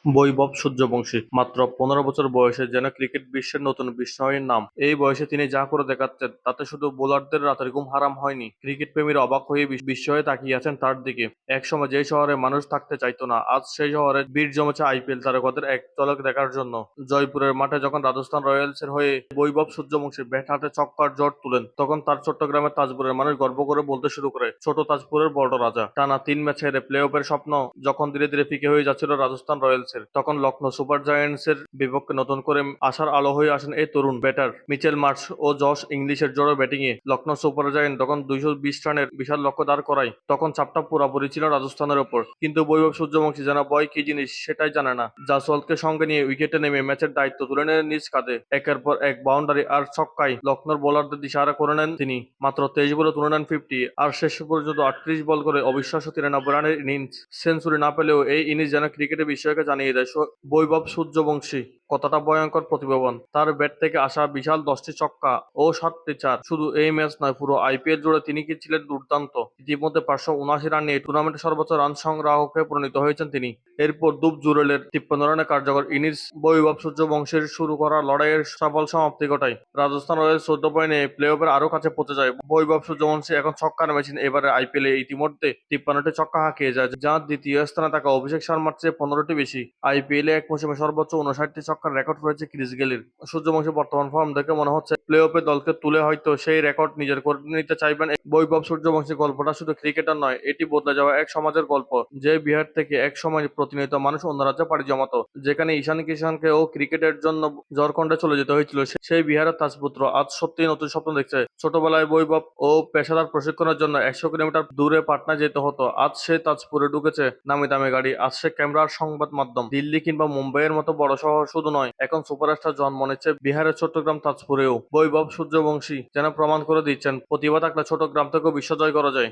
বৈভব সূর্যবংশী মাত্র ১৫ বছর বয়সে যেন ক্রিকেট বিশ্বের নতুন বিস্ময়ের নাম। এই বয়সে তিনি যা করে দেখাচ্ছেন তাতে শুধু বোলারদের রাতের ঘুম হারাম হয়নি, ক্রিকেট প্রেমীরা অবাক হয়ে বিস্ময়ে তাকিয়ে আছেন তার দিকে। একসময় যে শহরে মানুষ থাকতে চাইতো না, আজ সেই শহরে ভিড় জমেছে আইপিএল তারকাদের এক ঝলক দেখার জন্য। জয়পুরের মাঠে যখন রাজস্থান রয়্যালসের হয়ে বৈভব সূর্যবংশী ব্যাট হাতে ছক্কার জট তুলেন, তখন তার চট্টগ্রামের তাজপুরের মানুষ গর্ব করে বলতে শুরু করে, ছোট তাজপুরের বড় রাজা। টানা ৩ ম্যাচ হেরে প্লে অফের স্বপ্ন যখন ধীরে ধীরে ফিকে হয়ে যাচ্ছিল রাজস্থান রয়্যালসের, তখন লখনৌ সুপার জায়ান্টসের বিপক্ষে নতুন করে আশার আলো হয়ে আসেন এই তরুণ ব্যাটার মিচেল মার্শ ও জশ ইংলিশের জোড়া ব্যাটিংয়ে। লখনৌ সুপার জায়ান্ট যখন ২২০ রানের বিশাল লক্ষ্য দাঁড় করায়, তখন চাপটা পুরোপুরি ছিল রাজস্থানের ওপর। কিন্তু বৈভব সূর্যবংশী যেন বয় কি জিনিস সেটাই জানে না। জাসওয়ালকে সঙ্গে নিয়ে উইকেটে নেমে ম্যাচের দায়িত্ব তুলে নেন নিজ কাঁধে। একের পর এক বাউন্ডারি আর ছক্কায় লখনৌর বোলারদের দিশাহারা করে নেন তিনি। মাত্র ২৩ বলে তুলে নেন 50, আর শেষ পর্যন্ত ৩৮ বল করে অবিশ্বাস্য ৯৩ রানের ইনিংস। সেঞ্চুরি না পেলেও এই ইনিংস যেন ক্রিকেটের বিশ্বকে জানিয়ে দেয় বৈভব সূর্যবংশী কতটা ভয়ঙ্কর প্রতিভাবান। তার ব্যাট থেকে আসা বিশাল ১০টি ছক্কা ও ৭টি চার শুধু এই ম্যাচ নয়, পুরো আইপিএল জুড়ে তিনি কি ছিলেন দুর্দান্ত। ইতিমধ্যে ৫৭৯ রান নিয়ে টুর্নামেন্টের সর্বোচ্চ রান সংগ্রাহকে পরিণত হয়েছেন তিনি। এরপর দুব জুরেলের ৫৩ রানের কার্যকর ইনিংস বৈভব সূর্যবংশীর শুরু করা লড়াইয়ের সফল সমাপ্তি ঘটায়। রাজস্থান রয়্যালস ১৪ পয়েন্টে প্লে অফের আরও কাছে পৌঁছে যায়। বৈভব সূর্যবংশী এখন ছক্কার মেশিন। এবারে আইপিএলে ইতিমধ্যে ৫৩টি ছক্কা হাঁকিয়ে যায়, যা দ্বিতীয় স্থানে থাকা অভিষেক শর্মার চেয়ে ১৫টি বেশি। আইপিএলে এক মৌসুমে সর্বোচ্চ ৫৯টি ছক্কার রেকর্ড রয়েছে ক্রিস গেইলের। সূর্যবংশী বর্তমান ফর্ম দেখে মনে হচ্ছে প্লে অফে দলকে তুলে হয়তো সেই রেকর্ড নিজের করে নিতে চাইবেন। বৈভব সূর্যবংশী গল্পটা শুধু ক্রিকেটার নয়, এটি বদলে যাওয়া এক সমাজের গল্প। যে বিহার থেকে এক সময় প্রতিনিয়ত মানুষ অন্য রাজ্যে পাড়ি জমাতো, যেখানে ঈশান কিষানকেও ক্রিকেটের জন্য ঝাড়খণ্ডে চলে যেতে হয়েছিল, সেই বিহারের তাজপুত্র আজ সত্যিই নতুন স্বপ্ন দেখছে। ছোটবেলায় বৈভব ও পেশাদার প্রশিক্ষণের জন্য ১০০ কিলোমিটার দূরে পাটনায় যেতে হতো, আজ সে তাজপুরে ঢুকেছে নামি দামি গাড়ি। আজ সে ক্যামেরার সংবাদ মাধ্যম। দিল্লি কিংবা মুম্বাইয়ের মতো বড় শহর শুধু নয়, এখন সুপারস্টার জন্ম নিচ্ছে বিহারের চট্টগ্রাম তাজপুরেও। বৈভব সূর্যবংশী যেন প্রমাণ করে দিচ্ছেন, প্রতিভা থাকলে ছোট গ্রাম থেকেও বিশ্ব জয় করা যায়।